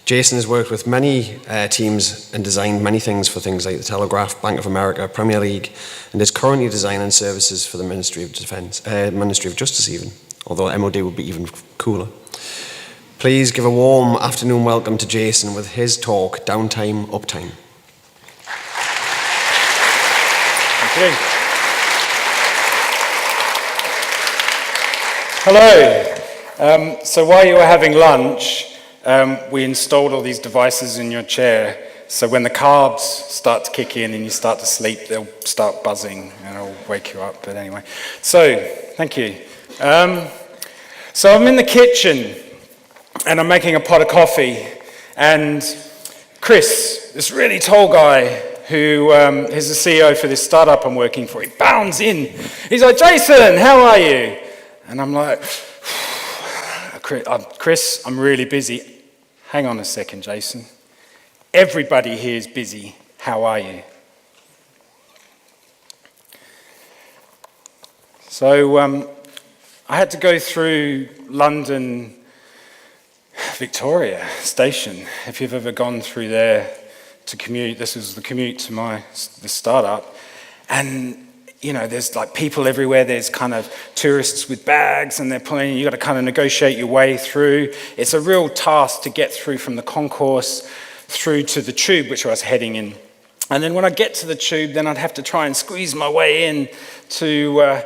Jason has worked with many teams and designed many things for things like the Telegraph, Bank of America, Premier League, and is currently designing services for the Ministry of Justice even, although MOD would be even cooler. Please give a warm afternoon welcome to Jason with his talk, Downtime, Uptime. Thank you. Hello. So while you were having lunch, we installed all these devices in your chair, so when the carbs start to kick in and you start to sleep, they'll start buzzing and it'll wake you up. But anyway, so thank you. So I'm in the kitchen and I'm making a pot of coffee, and Chris, this really tall guy who is the CEO for this startup I'm working for, he bounds in. He's like, "Jason, how are you?" And I'm like, "Chris, I'm really busy." "Hang on a second, Jason. Everybody here is busy. How are you?" So I had to go through London Victoria Station. If you've ever gone through there to commute, this was the commute to the startup. And you know, there's like people everywhere. There's kind of tourists with bags and they're pulling. You got to kind of negotiate your way through. It's a real task to get through from the concourse through to the tube, which I was heading in. And then when I get to the tube, then I'd have to try and squeeze my way in to a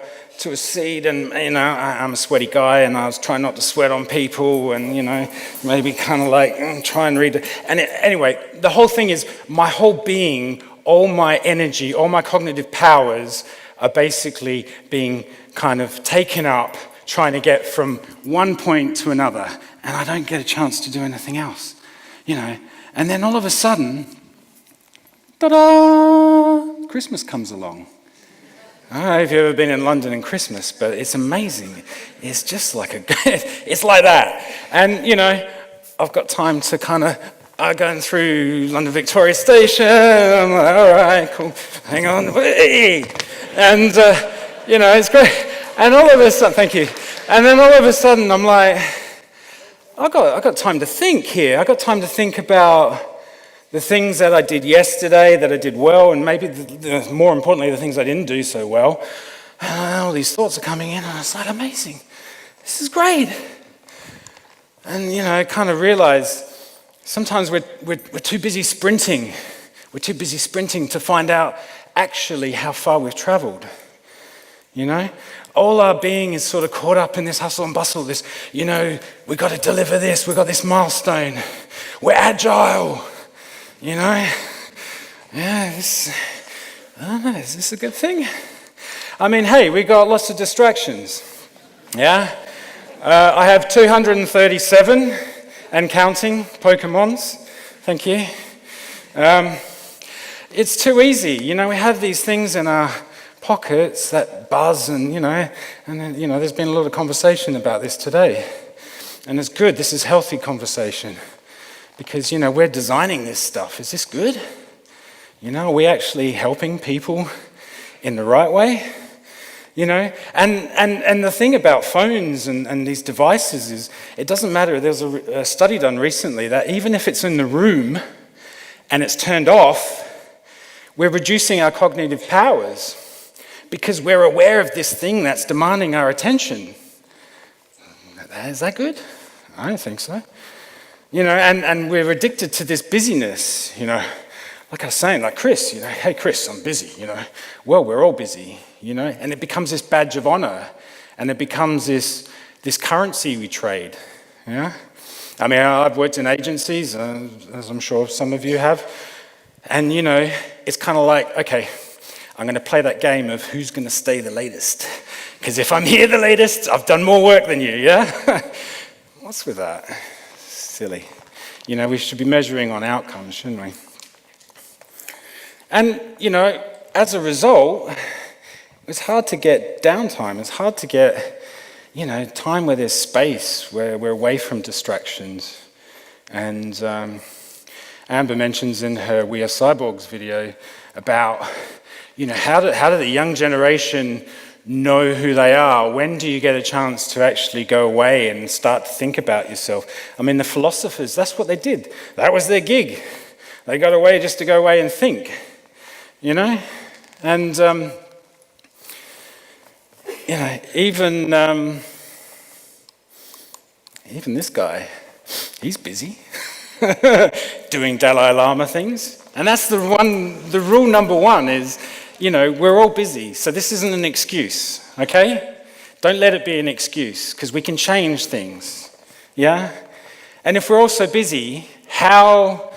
seat. And you know, I'm a sweaty guy, and I was trying not to sweat on people, and you know, maybe kind of like try and read it. And anyway, the whole thing is my whole being, all my energy, all my cognitive powers are basically being kind of taken up trying to get from one point to another, and I don't get a chance to do anything else, you know. And then all of a sudden, ta-da, Christmas comes along. I don't know if you've ever been in London in Christmas, but it's amazing. It's just like it's like that. And, you know, I've got time to kind of going through London Victoria Station. I'm like, all right, cool, hang on, whee! And, you know, it's great. And all of a sudden, thank you. And then all of a sudden, I'm like, I got time to think here. I got time to think about the things that I did yesterday that I did well, and maybe more importantly, the things I didn't do so well. And all these thoughts are coming in, and it's like, amazing. This is great. And, you know, I kind of realized sometimes we're too busy sprinting. We're too busy sprinting to find out actually how far we've traveled. You know? All our being is sort of caught up in this hustle and bustle, this, you know, we've got to deliver this, we've got this milestone. We're agile, you know? Yeah, I don't know, is this a good thing? I mean, hey, we got lots of distractions, yeah? I have 237 and counting Pokemons, thank you. It's too easy, you know, we have these things in our pockets that buzz and, you know, there's been a lot of conversation about this today. And it's good, this is healthy conversation. Because, you know, we're designing this stuff. Is this good? You know, are we actually helping people in the right way? You know, and the thing about phones and these devices is it doesn't matter. There's a study done recently that even if it's in the room and it's turned off, we're reducing our cognitive powers because we're aware of this thing that's demanding our attention. Is that good? I don't think so. You know, and we're addicted to this busyness, you know. Like I was saying, like Chris, you know, hey Chris, I'm busy, you know. Well, we're all busy, you know, and it becomes this badge of honor, and it becomes this currency we trade, yeah. I mean, I've worked in agencies, as I'm sure some of you have, and you know, it's kind of like, okay, I'm going to play that game of who's going to stay the latest, because if I'm here the latest, I've done more work than you, yeah. What's with that? Silly. You know, we should be measuring on outcomes, shouldn't we? And, you know, as a result, it's hard to get downtime. It's hard to get, you know, time where there's space, where we're away from distractions. And Amber mentions in her We Are Cyborgs video about, you know, how do the young generation know who they are? When do you get a chance to actually go away and start to think about yourself? I mean, the philosophers, that's what they did. That was their gig. They got away just to go away and think, you know? And, you know, even this guy, he's busy doing Dalai Lama things. And that's the rule number one is, you know, we're all busy. So this isn't an excuse, okay? Don't let it be an excuse, because we can change things, yeah? And if we're all so busy, how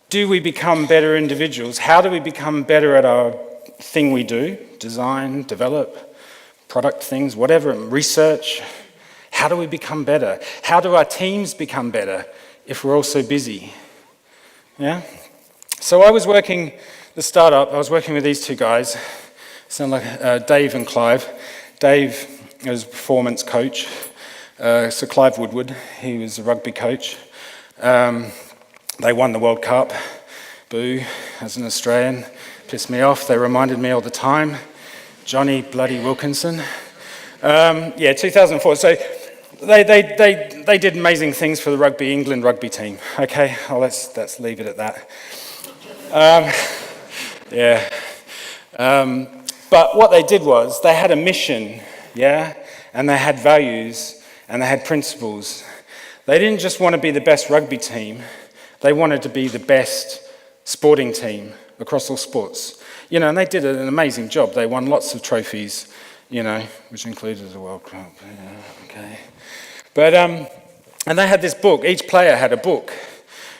do we become better individuals? How do we become better at our thing we do? Design, develop, product things, whatever, research. How do we become better? How do our teams become better if we're all so busy? Yeah? So I was working the startup, I was working with these two guys, sound like Dave and Clive. Dave was a performance coach, so Clive Woodward, he was a rugby coach. They won the World Cup, boo, as an Australian, pissed me off, they reminded me all the time. Johnny bloody Wilkinson. 2004, so they did amazing things for the England rugby team, okay? Oh, let's leave it at that. But what they did was they had a mission, yeah, and they had values and they had principles. They didn't just want to be the best rugby team, they wanted to be the best sporting team across all sports. You know, and they did an amazing job. They won lots of trophies, you know, which included the World Cup, yeah, okay. But, and they had this book, each player had a book.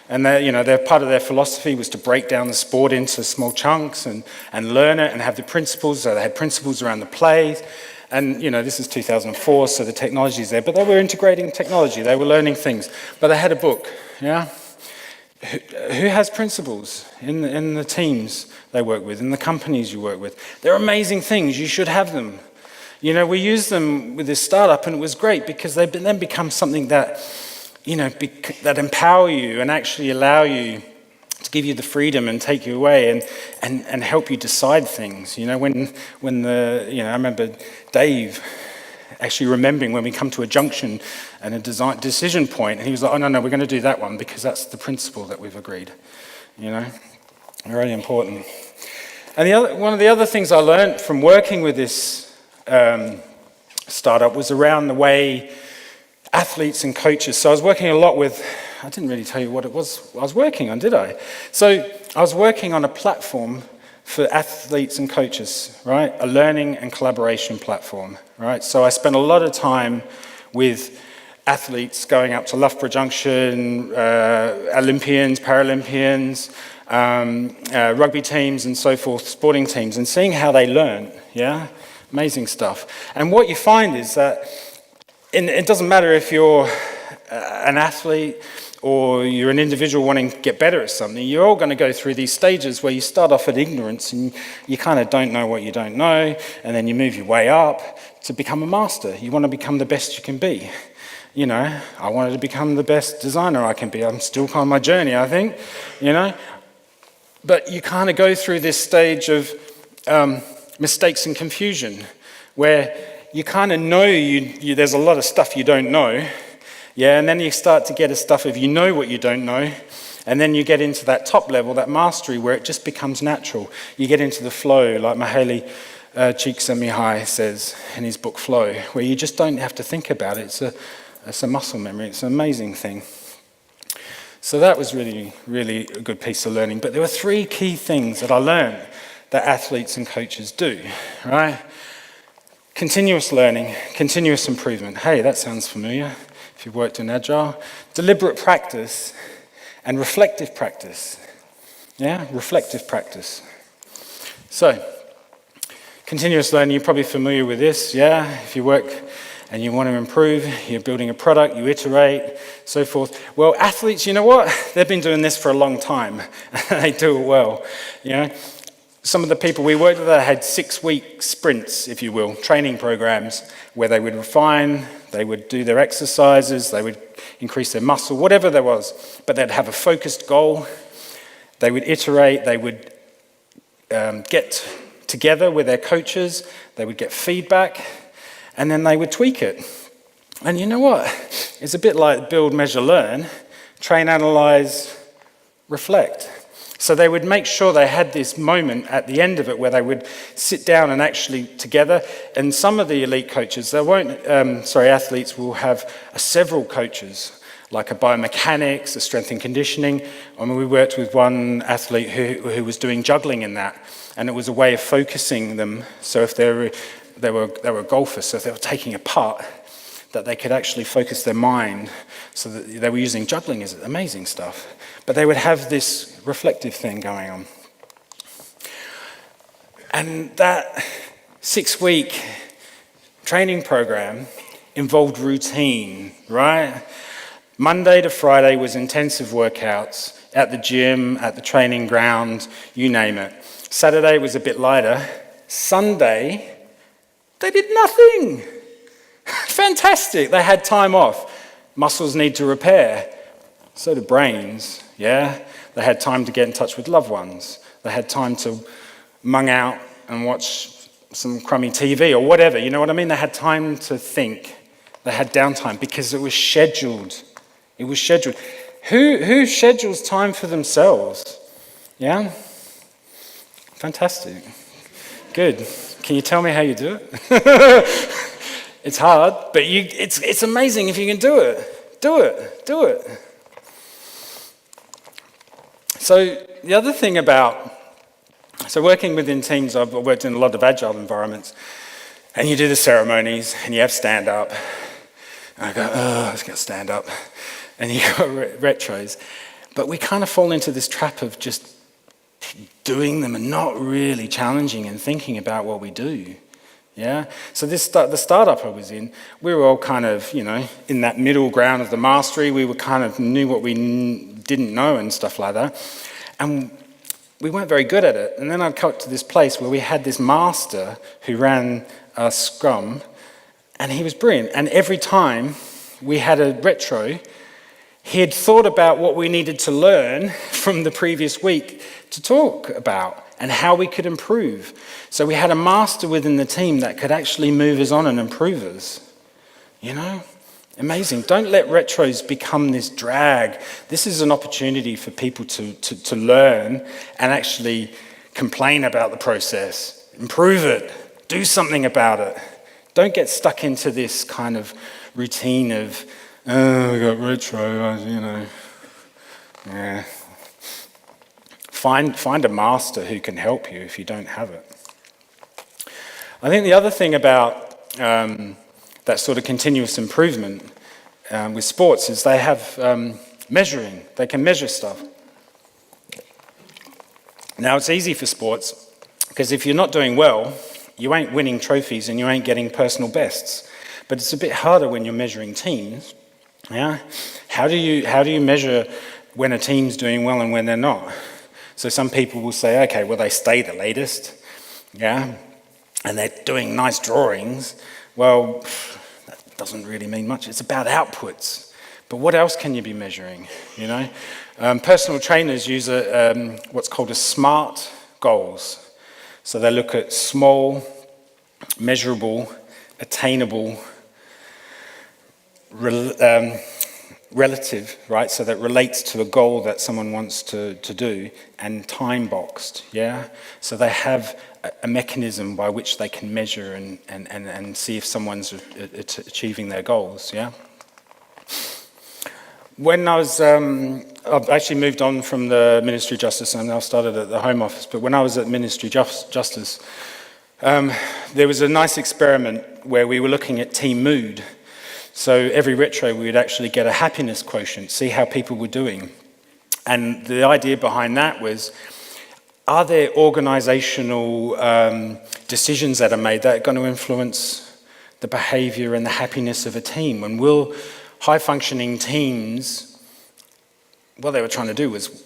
And their part of their philosophy was to break down the sport into small chunks and learn it and have the principles. So they had principles around the plays. And, you know, this is 2004, so the technology's there. But they were integrating technology. They were learning things. But they had a book, yeah? Who has principles in the teams they work with, in the companies you work with? They're amazing things. You should have them. You know, we used them with this startup, and it was great because they then become something that, you know, that empower you and actually allow you to give you the freedom and take you away and help you decide things. You know, when I remember Dave actually remembering when we come to a junction and a decision point, and he was like, oh, no, we're going to do that one because that's the principle that we've agreed. You know, really important. And one of the other things I learned from working with this startup was around the way athletes and coaches. So I was working a lot with, I didn't really tell you what it was I was working on, did I? So I was working on a platform for athletes and coaches, right? A learning and collaboration platform, right? So I spent a lot of time with athletes going up to Loughborough Junction, Olympians, Paralympians, rugby teams and so forth, sporting teams, and seeing how they learn, yeah? Amazing stuff. And what you find is that it doesn't matter if you're an athlete or you're an individual wanting to get better at something, you're all going to go through these stages where you start off at ignorance and you kind of don't know what you don't know, and then you move your way up to become a master. You want to become the best you can be. You know, I wanted to become the best designer I can be. I'm still on my journey, I think, you know. But you kind of go through this stage of mistakes and confusion where you kind of know there's a lot of stuff you don't know, yeah, and then you start to get a stuff of you know what you don't know, and then you get into that top level, that mastery, where it just becomes natural. You get into the flow, like Mihaly Csikszentmihalyi says in his book Flow, where you just don't have to think about it. It's a muscle memory. It's an amazing thing. So that was really, really a good piece of learning. But there were 3 key things that I learned that athletes and coaches do, right? Continuous learning, continuous improvement. Hey, that sounds familiar if you've worked in Agile. Deliberate practice and reflective practice. Yeah, reflective practice. So, continuous learning, you're probably familiar with this, yeah? If you work and you want to improve, you're building a product, you iterate, so forth. Well, athletes, you know what? They've been doing this for a long time. They do it well, you know? Some of the people we worked with had 6-week sprints, if you will, training programs, where they would refine, they would do their exercises, they would increase their muscle, whatever there was. But they'd have a focused goal, they would iterate, they would get together with their coaches, they would get feedback, and then they would tweak it. And you know what? It's a bit like build, measure, learn, train, analyze, reflect. So they would make sure they had this moment at the end of it where they would sit down and actually together. And some of the elite coaches, athletes will have several coaches, like a biomechanics, a strength and conditioning. I mean, we worked with one athlete who was doing juggling in that, and it was a way of focusing them. So if they were golfers, so if they were taking a putt, that they could actually focus their mind, so that they were using juggling as amazing stuff. But they would have this reflective thing going on. And that 6-week training program involved routine, right? Monday to Friday was intensive workouts at the gym, at the training ground, you name it. Saturday was a bit lighter. Sunday, they did nothing. Fantastic, they had time off. Muscles need to repair, so do brains, yeah? They had time to get in touch with loved ones. They had time to mung out and watch some crummy TV or whatever, you know what I mean? They had time to think. They had downtime because it was scheduled. It was scheduled. Who schedules time for themselves? Yeah? Fantastic. Good. Can you tell me how you do it? It's hard, but it's amazing if you can do it. Do it. So the other thing working within teams, I've worked in a lot of agile environments, and you do the ceremonies, and you have stand-up. And I go, let's get stand-up. And you got retros. But we kind of fall into this trap of just doing them and not really challenging and thinking about what we do. Yeah, so the startup I was in, we were all kind of, in that middle ground of the mastery. We were kind of knew what we didn't know and stuff like that. And we weren't very good at it. And then I'd come to this place where we had this master who ran a scrum, and he was brilliant. And every time we had a retro, he had thought about what we needed to learn from the previous week to talk about and how we could improve. So we had a master within the team that could actually move us on and improve us. Amazing. Don't let retros become this drag. This is an opportunity for people to learn and actually complain about the process, improve it, do something about it. Don't get stuck into this kind of routine of, we got retro, yeah. Find a master who can help you if you don't have it. I think the other thing about that sort of continuous improvement with sports is they have measuring. They can measure stuff. Now, it's easy for sports because if you're not doing well, you ain't winning trophies and you ain't getting personal bests. But it's a bit harder when you're measuring teams. Yeah? How do you measure when a team's doing well and when they're not? So some people will say, okay, well, they stay the latest, yeah, and they're doing nice drawings. Well, that doesn't really mean much. It's about outputs. But what else can you be measuring, Personal trainers use what's called a SMART goals. So they look at small, measurable, attainable, relative, right? So that relates to a goal that someone wants to do, and time boxed, yeah? So they have a mechanism by which they can measure and see if someone's achieving their goals, yeah? When I've actually moved on from the Ministry of Justice and I've started at the Home Office, but when I was at Ministry of Justice, there was a nice experiment where we were looking at team mood. So every retro, we would actually get a happiness quotient, see how people were doing. And the idea behind that was, are there organizational decisions that are made that are going to influence the behavior and the happiness of a team? And will high-functioning teams, what they were trying to do was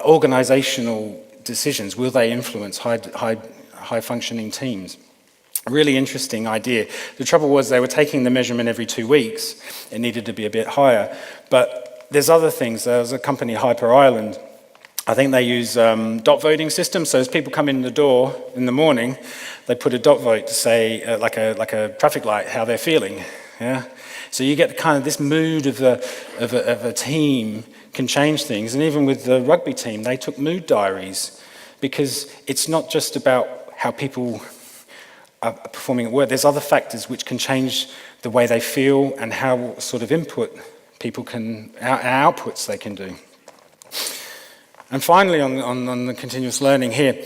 organizational decisions, will they influence high-functioning teams? Really interesting idea. The trouble was they were taking the measurement every 2 weeks. It needed to be a bit higher. But there's other things. There was a company, Hyper Island, I think they use dot voting systems. So as people come in the door in the morning, they put a dot vote to say, like a traffic light, how they're feeling. Yeah. So you get kind of this mood of a team can change things. And even with the rugby team, they took mood diaries, because it's not just about how people are performing at work. There's other factors which can change the way they feel and how sort of input people can, outputs they can do. And finally, on the continuous learning here,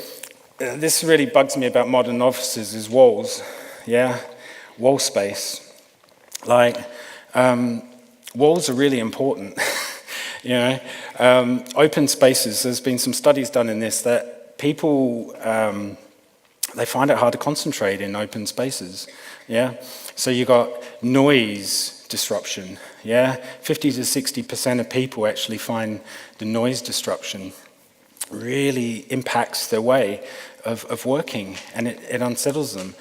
this really bugs me about modern offices is walls, yeah? Wall space. Like, walls are really important, you know? Open spaces, there's been some studies done in this that people, they find it hard to concentrate in open spaces, yeah? So you got noise disruption, yeah? 50 to 60% of people actually find the noise disruption really impacts their way of working, and it unsettles them.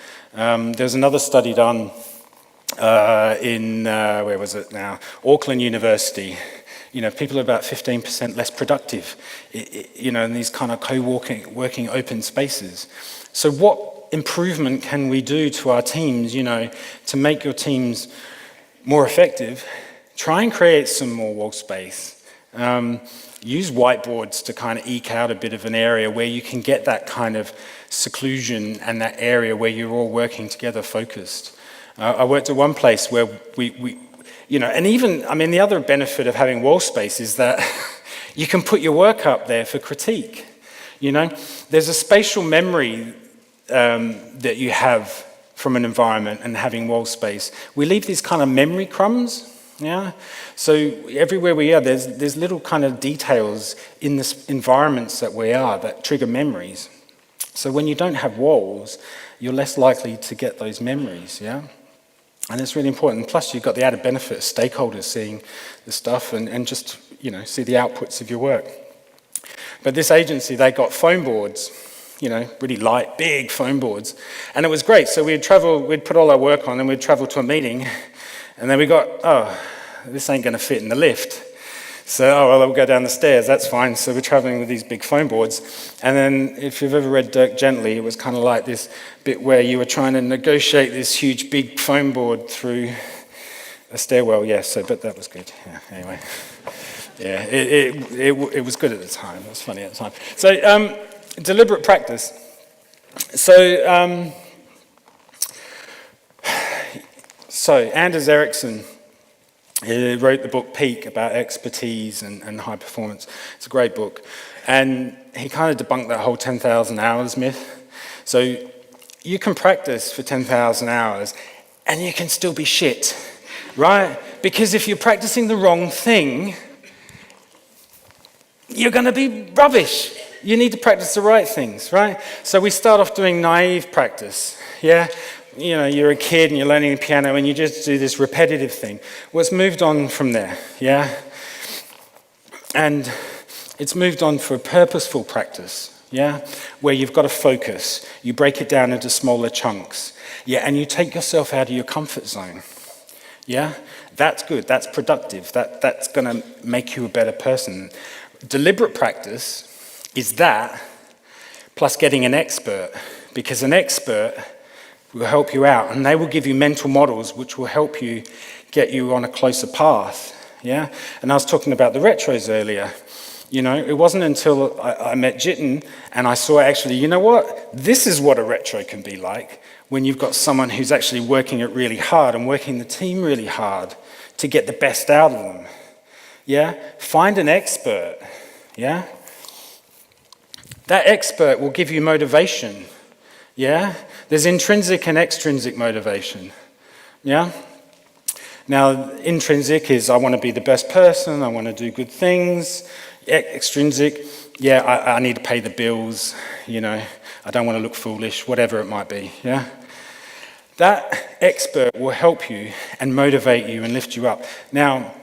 There's another study done in, where was it now? Auckland University. You know, people are about 15% less productive, you know, in these kind of working open spaces. So what improvement can we do to our teams, you know, to make your teams more effective? Try and create some more wall space. Use whiteboards to kind of eke out a bit of an area where you can get that kind of seclusion and that area where you're all working together focused. I worked at one place where we you know, and even, I mean, the other benefit of having wall space is that you can put your work up there for critique, you know? There's a spatial memory that you have from an environment and having wall space. We leave these kind of memory crumbs, yeah? So everywhere we are, there's little kind of details in the environments that we are that trigger memories. So when you don't have walls, you're less likely to get those memories, yeah? And it's really important. Plus, you've got the added benefit of stakeholders seeing the stuff and just, you know, see the outputs of your work. But this agency, they got foam boards, you know, really light, big foam boards. And it was great. So we'd put all our work on and we'd travel to a meeting. And then we got, oh, this ain't going to fit in the lift. So, oh, well, we'll go down the stairs, that's fine. So we're traveling with these big foam boards. And then if you've ever read Dirk Gently, it was kind of like this bit where you were trying to negotiate this huge big foam board through a stairwell. Yeah, so, but that was good. Yeah, anyway. Yeah, it was good at the time. It was funny at the time. So, deliberate practice. So, Anders Ericsson, he wrote the book Peak about expertise and high performance. It's a great book. And he kind of debunked that whole 10,000 hours myth. So you can practice for 10,000 hours and you can still be shit, right? Because if you're practicing the wrong thing, you're going to be rubbish. You need to practice the right things, right? So we start off doing naive practice, yeah? You know, you're a kid and you're learning the piano and you just do this repetitive thing. Well, it's moved on from there, yeah? And it's moved on for a purposeful practice, yeah? Where you've got to focus. You break it down into smaller chunks, yeah? And you take yourself out of your comfort zone, yeah? That's good, that's productive, that's gonna make you a better person. Deliberate practice is that, plus getting an expert, because an expert will help you out, and they will give you mental models which will help you get you on a closer path, yeah? And I was talking about the retros earlier. You know, it wasn't until I met Jitten and I saw actually, you know what? This is what a retro can be like when you've got someone who's actually working it really hard and working the team really hard to get the best out of them, yeah? Find an expert, yeah? That expert will give you motivation, yeah? There's intrinsic and extrinsic motivation, yeah? Now, intrinsic is I want to be the best person, I want to do good things. Extrinsic, yeah, I need to pay the bills, you know, I don't want to look foolish, whatever it might be, yeah? That expert will help you and motivate you and lift you up. Now,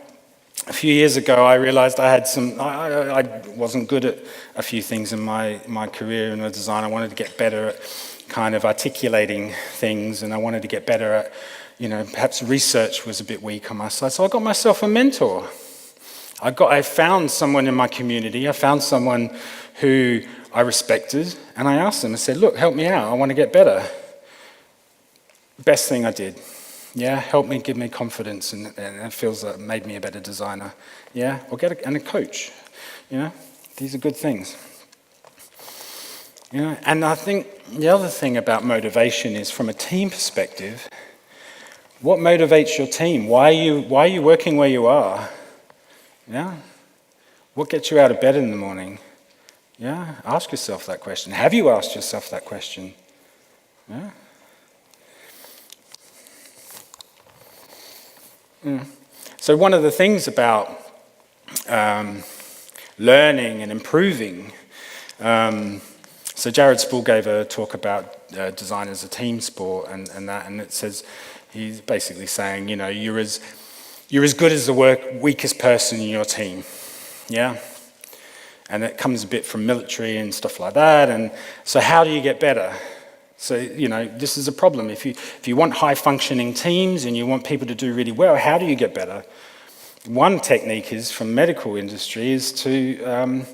a few years ago, I realized I had I wasn't good at a few things in my career in the design. I wanted to get better at kind of articulating things, and I wanted to get better at, you know, perhaps research was a bit weak on my side. So I got myself a mentor. I found someone in my community, I found someone who I respected, and I asked them, I said, look, help me out, I want to get better. Best thing I did. Yeah, help me, give me confidence, and it feels like it made me a better designer. Yeah, or and a coach. You know, these are good things. You know, and I think the other thing about motivation is from a team perspective, what motivates your team? Why are you working where you are? Yeah? What gets you out of bed in the morning? Yeah? Ask yourself that question. Have you asked yourself that question? Yeah? So one of the things about learning and improving, so Jared Spool gave a talk about design as a team sport and it says, he's basically saying, you know, you're as good as the weakest person in your team, yeah? And it comes a bit from military and stuff like that, and so how do you get better? So, you know, this is a problem. If you want high-functioning teams and you want people to do really well, how do you get better? One technique is from medical industry is to,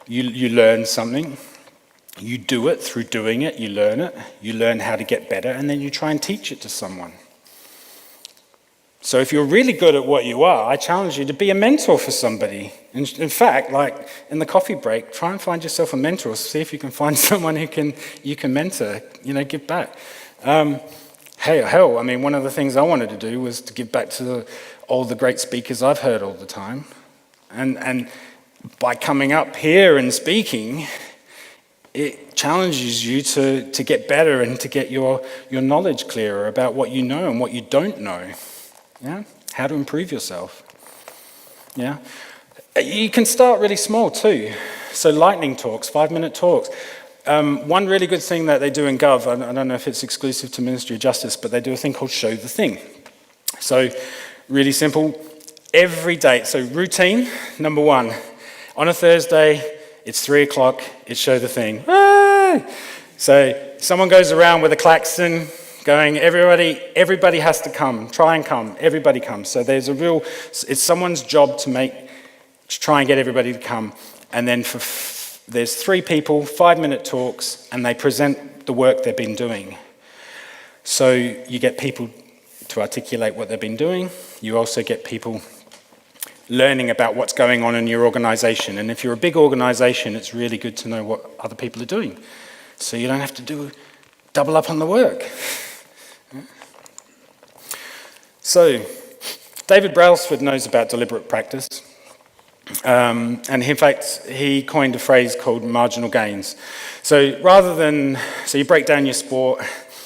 you learn something, you do it, through doing it, you learn how to get better, and then you try and teach it to someone. So if you're really good at what you are, I challenge you to be a mentor for somebody. In fact, like in the coffee break, try and find yourself a mentor. See if you can find someone you can mentor, you know, give back. Hell, I mean, one of the things I wanted to do was to give back to all the great speakers I've heard all the time. And by coming up here and speaking, it challenges you to get better and to get your knowledge clearer about what you know and what you don't know. Yeah? How to improve yourself. Yeah? You can start really small too. So lightning talks, 5-minute talks. One really good thing that they do in Gov, I don't know if it's exclusive to Ministry of Justice, but they do a thing called Show the Thing. So really simple, every day. So routine, number 1. On a Thursday, it's 3 o'clock, it's Show the Thing. Ah! So someone goes around with a klaxon, going, everybody has to come, try and come, everybody comes. So it's someone's job to try and get everybody to come. And then there's 3 people, 5-minute talks, and they present the work they've been doing. So you get people to articulate what they've been doing. You also get people learning about what's going on in your organization. And if you're a big organization, it's really good to know what other people are doing. So you don't have to double up on the work. So, David Brailsford knows about deliberate practice, and in fact, he coined a phrase called marginal gains. So you break down your sport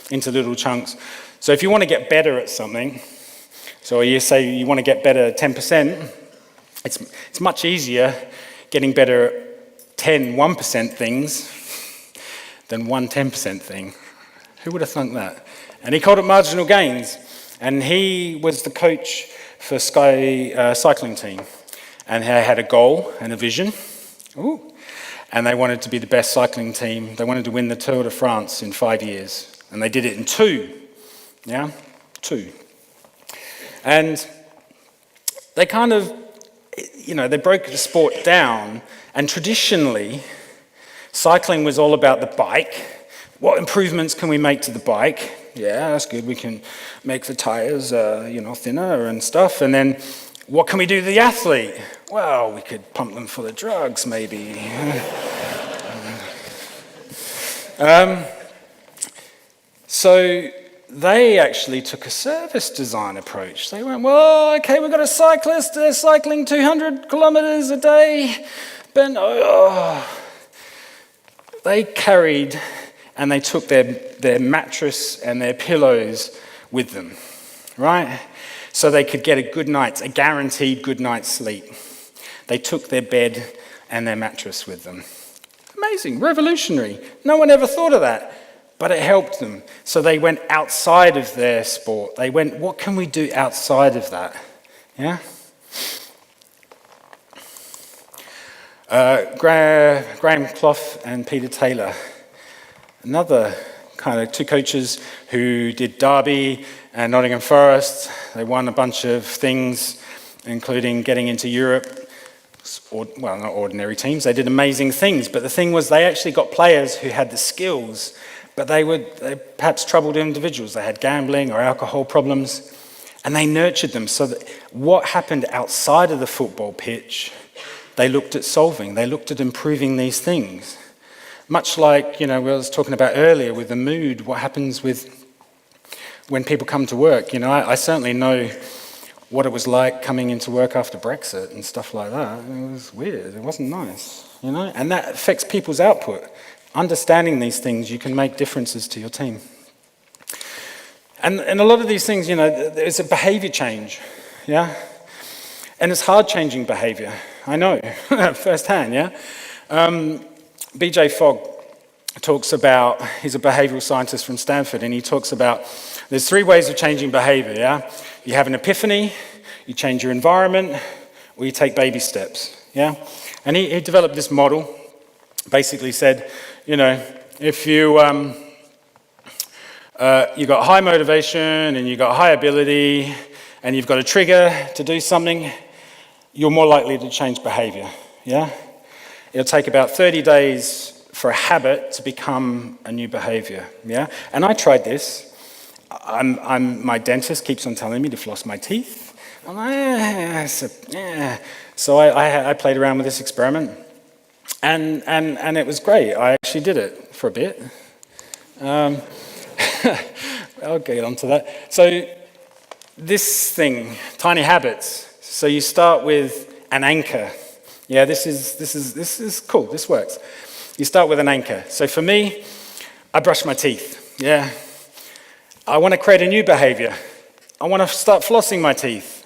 into little chunks. So if you want to get better at something, so you say you want to get better at 10%, it's much easier getting better at 10 1% things than one 10% thing. Who would have thunk that? And he called it marginal gains. And he was the coach for Sky cycling team. And they had a goal and a vision. Ooh. And they wanted to be the best cycling team. They wanted to win the Tour de France in 5 years. And they did it in 2. Yeah? 2. And they kind of, you know, they broke the sport down. And traditionally, cycling was all about the bike. What improvements can we make to the bike? Yeah, that's good. We can make the tires, thinner and stuff. And then, what can we do to the athlete? Well, we could pump them full of drugs, maybe. So they actually took a service design approach. They went, well, okay, we've got a cyclist. They're cycling 200 kilometers a day. They carried. And they took their mattress and their pillows with them, right? So they could get a guaranteed good night's sleep. They took their bed and their mattress with them. Amazing, revolutionary. No one ever thought of that, but it helped them. So they went outside of their sport. They went, what can we do outside of that? Yeah? Graham Clough and Peter Taylor. Another kind of 2 coaches who did Derby and Nottingham Forest. They won a bunch of things, including getting into Europe. well, not ordinary teams, they did amazing things, but the thing was they actually got players who had the skills, but they perhaps troubled individuals. They had gambling or alcohol problems, and they nurtured them so that what happened outside of the football pitch, they looked at solving, they looked at improving these things. Much like, we was talking about earlier with the mood, what happens with when people come to work. I certainly know what it was like coming into work after Brexit and stuff like that. It was weird, it wasn't nice, and that affects people's output. Understanding these things, you can make differences to your team. And a lot of these things, there's a behavior change, yeah? And it's hard changing behavior, I know, firsthand, yeah? BJ Fogg talks about, he's a behavioral scientist from Stanford, and he talks about there's 3 ways of changing behavior, yeah? You have an epiphany, you change your environment, or you take baby steps, yeah? And he developed this model, basically said, if you got high motivation and you got high ability and you've got a trigger to do something, you're more likely to change behavior, yeah? It'll take about 30 days for a habit to become a new behavior, yeah? And I tried this. My dentist keeps on telling me to floss my teeth. I'm like, So I played around with this experiment, and it was great. I actually did it for a bit. I'll get onto that. So this thing, tiny habits. So you start with an anchor. Yeah, this is cool. This works. You start with an anchor. So for me, I brush my teeth. Yeah. I want to create a new behavior. I want to start flossing my teeth.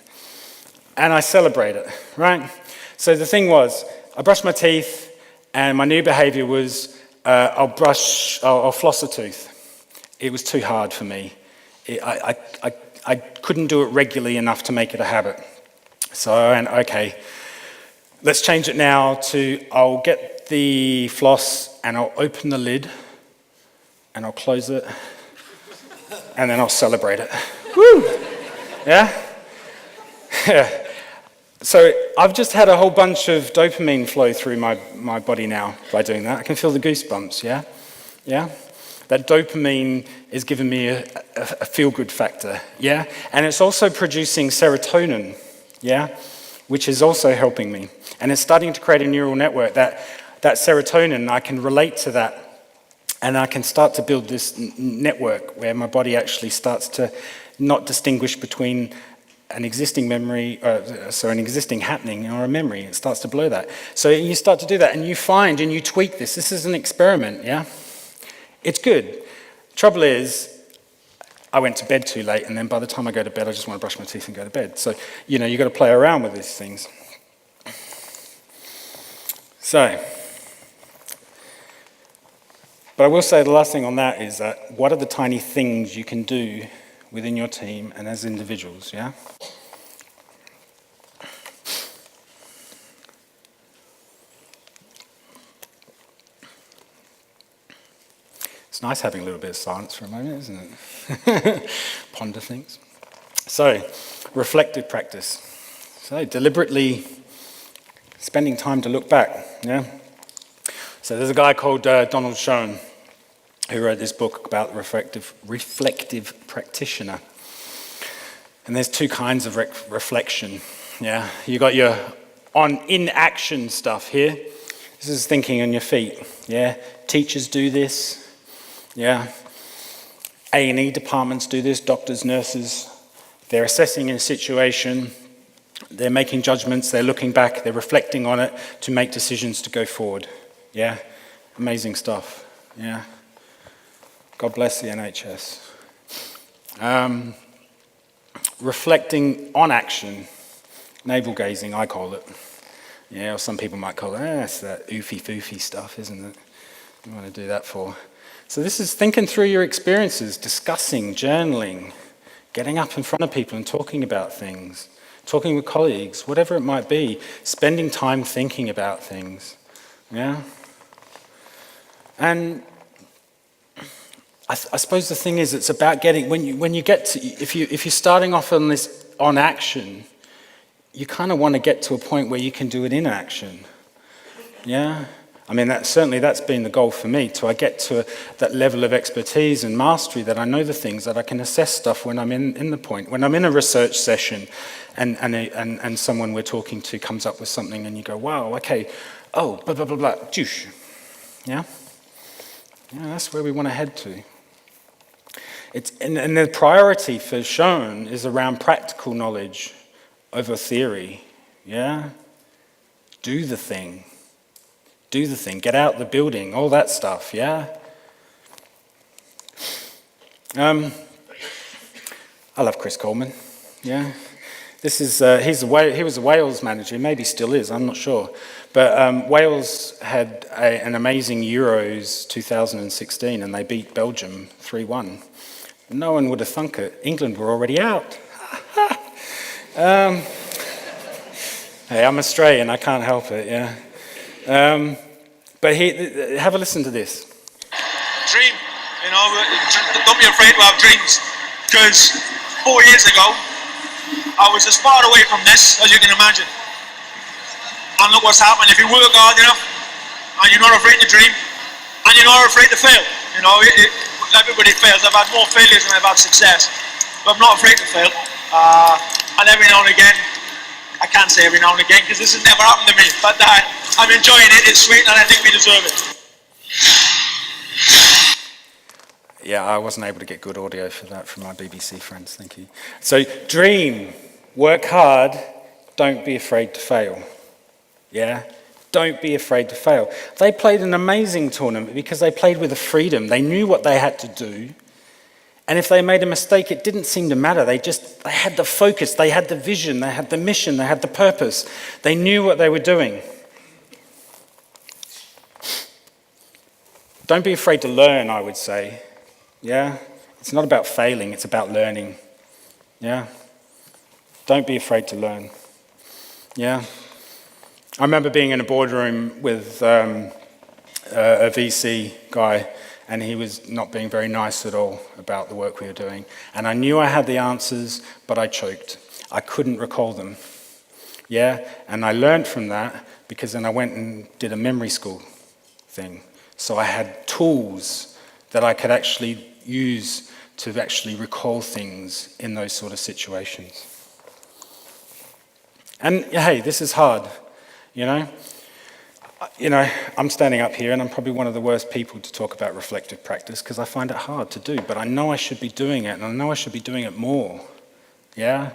And I celebrate it, right? So the thing was, I brushed my teeth, and my new behavior was I'll floss a tooth. It was too hard for me. I couldn't do it regularly enough to make it a habit. So I went, okay, let's change it now to I'll get the floss and I'll open the lid and I'll close it and then I'll celebrate it. Woo! Yeah? Yeah. So I've just had a whole bunch of dopamine flow through my body now by doing that. I can feel the goosebumps, yeah? Yeah? That dopamine is giving me a feel-good factor, yeah? And it's also producing serotonin, yeah? Which is also helping me. And it's starting to create a neural network. That serotonin, I can relate to that. And I can start to build this network where my body actually starts to not distinguish between an existing memory, an existing happening or a memory. It starts to blur that. So you start to do that, and you find and you tweak this. This is an experiment, yeah? It's good. Trouble is, I went to bed too late, and then by the time I go to bed, I just want to brush my teeth and go to bed. So, you've got to play around with these things. So, but I will say the last thing on that is that what are the tiny things you can do within your team and as individuals, yeah? It's nice having a little bit of silence for a moment, isn't it? Ponder things. So, reflective practice. So, deliberately spending time to look back, yeah? So there's a guy called Donald Schoen who wrote this book about reflective practitioner. And there's 2 kinds of reflection, yeah? You got your in-action stuff here. This is thinking on your feet, yeah? Teachers do this, yeah? A&E departments do this, doctors, nurses. They're assessing a situation, they're making judgments, they're looking back, they're reflecting on it to make decisions to go forward. Yeah, amazing stuff, yeah. God bless the NHS. Reflecting on action, navel gazing, I call it. Yeah, or some people might call it, it's that oofy-foofy stuff, isn't it? You want to do that for. So this is thinking through your experiences, discussing, journaling, getting up in front of people and talking about things, talking with colleagues, whatever it might be, spending time thinking about things, yeah? And I suppose the thing is, it's about getting, when you get to, if you're starting off on this, on action, you kind of want to get to a point where you can do it in action. Yeah? I mean, that's been the goal for me, to I get to that level of expertise and mastery that I know the things, that I can assess stuff when I'm in the point. When I'm in a research session and someone we're talking to comes up with something and you go, wow, okay, oh, blah, blah, blah, blah, doosh. Yeah? Yeah, that's where we want to head to. And the priority for shown is around practical knowledge over theory. Yeah? Do the thing. Do the thing, get out the building, all that stuff, yeah? I love Chris Coleman, yeah? This is, he was a Wales manager, maybe still is, I'm not sure. But Wales had an amazing Euros 2016 and they beat Belgium 3-1. No one would have thunk it. England were already out. Hey, I'm Australian, I can't help it, yeah? But have a listen to this. Dream, don't be afraid to have dreams, because 4 years ago, I was as far away from this as you can imagine. And look what's happened. If you work hard enough, and you're not afraid to dream, and you're not afraid to fail, everybody fails. I've had more failures than I've had success, but I'm not afraid to fail. And every now and again, I can't say every now and again because this has never happened to me, but I'm enjoying it, it's sweet, and I think we deserve it. Yeah, I wasn't able to get good audio for that from my BBC friends, thank you. So, dream, work hard, don't be afraid to fail. Yeah? Don't be afraid to fail. They played an amazing tournament because they played with a freedom. They knew what they had to do. And if they made a mistake, it didn't seem to matter. They had the focus, they had the vision, they had the mission, they had the purpose. They knew what they were doing. Don't be afraid to learn, I would say. Yeah? It's not about failing, it's about learning. Yeah? Don't be afraid to learn. Yeah? I remember being in a boardroom with a VC guy, and he was not being very nice at all about the work we were doing. And I knew I had the answers, but I choked. I couldn't recall them. Yeah? And I learned from that because then I went and did a memory school thing. So I had tools that I could actually use to actually recall things in those sort of situations. And hey, this is hard, I'm standing up here and I'm probably one of the worst people to talk about reflective practice because I find it hard to do, but I know I should be doing it, and I know I should be doing it more. Yeah?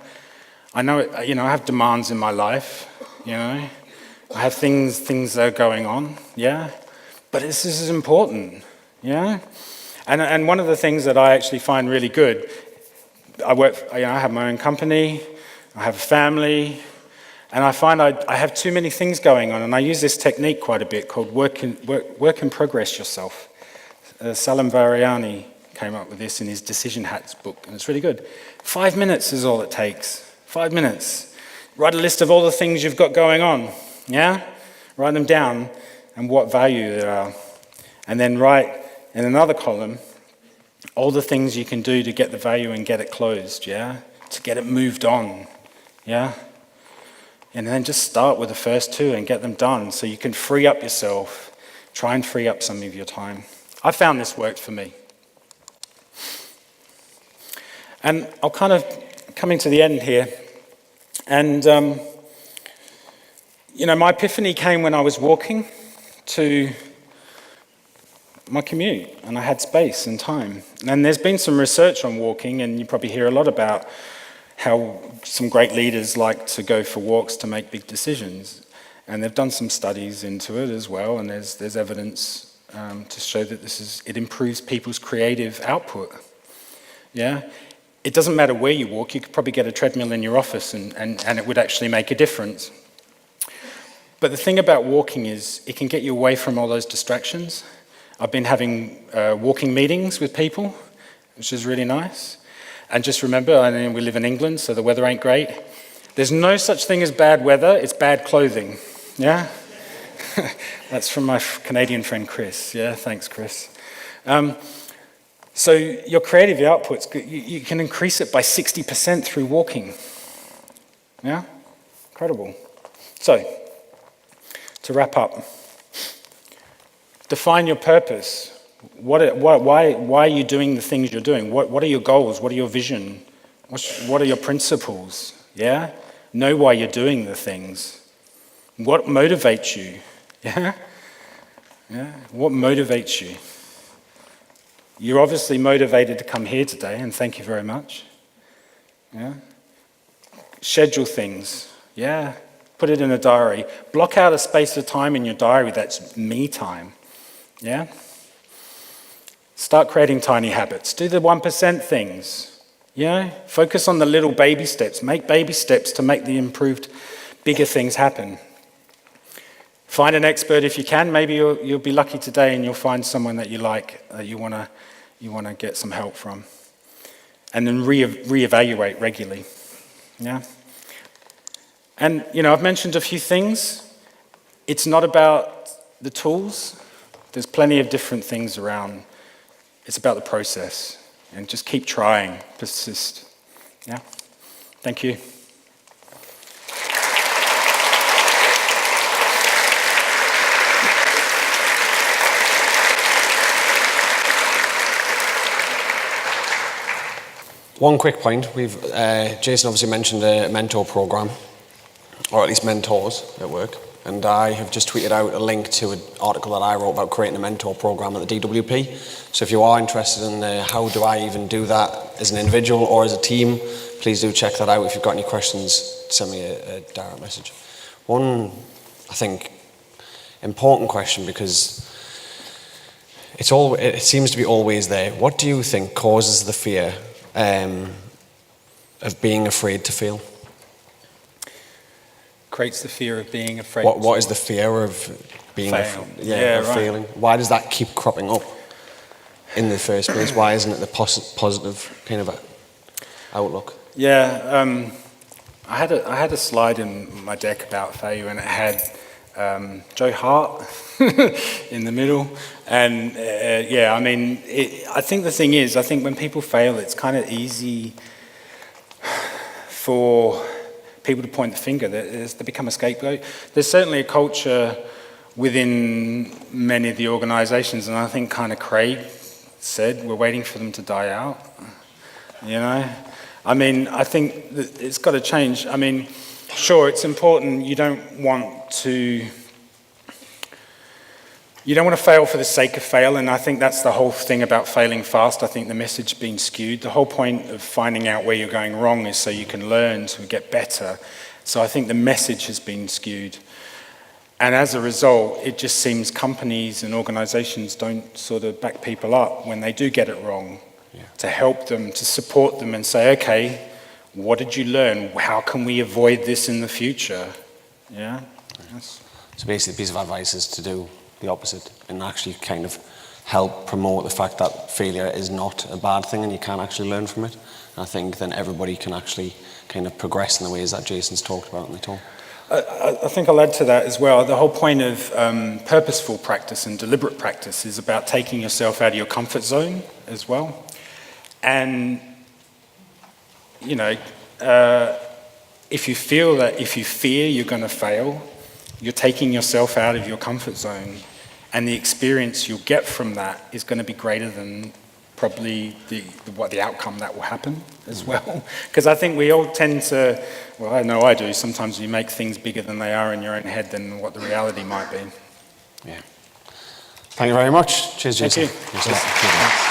I know it, I have demands in my life, I have things that are going on, yeah? But this is important, yeah? And one of the things that I actually find really good, I have my own company, I have a family, and I find I have too many things going on, and I use this technique quite a bit called work in progress yourself. Salam Variani came up with this in his Decision Hats book, and it's really good. 5 minutes is all it takes. 5 minutes. Write a list of all the things you've got going on, yeah? Write them down and what value there are. And then write in another column all the things you can do to get the value and get it closed, yeah? To get it moved on, yeah? And then just start with the first two and get them done so you can free up yourself. Try and free up some of your time. I found this worked for me. And I'll kind of coming to the end here. And, my epiphany came when I was walking to my commute and I had space and time. And there's been some research on walking, and you probably hear a lot about how some great leaders like to go for walks to make big decisions. And they've done some studies into it as well, and there's evidence to show that it improves people's creative output. Yeah? It doesn't matter where you walk, you could probably get a treadmill in your office and it would actually make a difference. But the thing about walking is it can get you away from all those distractions. I've been having walking meetings with people, which is really nice. And just remember, we live in England, so the weather ain't great. There's no such thing as bad weather, it's bad clothing. Yeah? That's from my Canadian friend Chris. Yeah, thanks, Chris. So your creative outputs, you can increase it by 60% through walking. Yeah? Incredible. So, to wrap up, define your purpose. Why are you doing the things you're doing? What are your goals? What are your vision? What are your principles? Yeah? Know why you're doing the things. What motivates you? Yeah? Yeah? What motivates you? You're obviously motivated to come here today, and thank you very much. Yeah? Schedule things. Yeah? Put it in a diary. Block out a space of time in your diary that's me time. Yeah? Start creating tiny habits. Do the 1% things. Yeah? Focus on the little baby steps. Make baby steps to make the improved, bigger things happen. Find an expert if you can. Maybe you'll be lucky today and you'll find someone that you like, that you want to get some help from. And then reevaluate regularly. Yeah? And, I've mentioned a few things. It's not about the tools. There's plenty of different things around. It's about the process. And just keep trying, persist. Yeah? Thank you. One quick point. Jason obviously mentioned a mentor program, or at least mentors at work. And I have just tweeted out a link to an article that I wrote about creating a mentor program at the DWP. So if you are interested in how do I even do that as an individual or as a team, please do check that out. If you've got any questions, send me a direct message. One, I think, important question, because it seems to be always there. What do you think causes the fear of being afraid to fail? Creates the fear of being afraid. What is the fear of being failing? Why does that keep cropping up in the first place? Why isn't it the positive kind of outlook? Yeah, I had a slide in my deck about failure, and it had Joe Hart in the middle. And I think the thing is, when people fail, it's kind of easy for people to point the finger. They become a scapegoat. There's certainly a culture within many of the organizations, and I think kind of Craig said, we're waiting for them to die out. I think that it's got to change. Sure, it's important. You don't want to fail for the sake of fail, and I think that's the whole thing about failing fast. I think the message being skewed. The whole point of finding out where you're going wrong is so you can learn to get better. So I think the message has been skewed. And as a result, it just seems companies and organizations don't sort of back people up when they do get it wrong, to help them, to support them and say, okay, what did you learn? How can we avoid this in the future? Yeah? So basically, the piece of advice is to do the opposite and actually kind of help promote the fact that failure is not a bad thing and you can actually learn from it. And I think then everybody can actually kind of progress in the ways that Jason's talked about in the talk. I think I'll add to that as well. The whole point of purposeful practice and deliberate practice is about taking yourself out of your comfort zone as well. And, if you fear you're going to fail, you're taking yourself out of your comfort zone. And the experience you'll get from that is going to be greater than probably the outcome that will happen as well. Because I think we all tend to, well, I know I do, sometimes you make things bigger than they are in your own head than what the reality might be. Yeah. Thank you very much. Cheers, Jason. Thank you.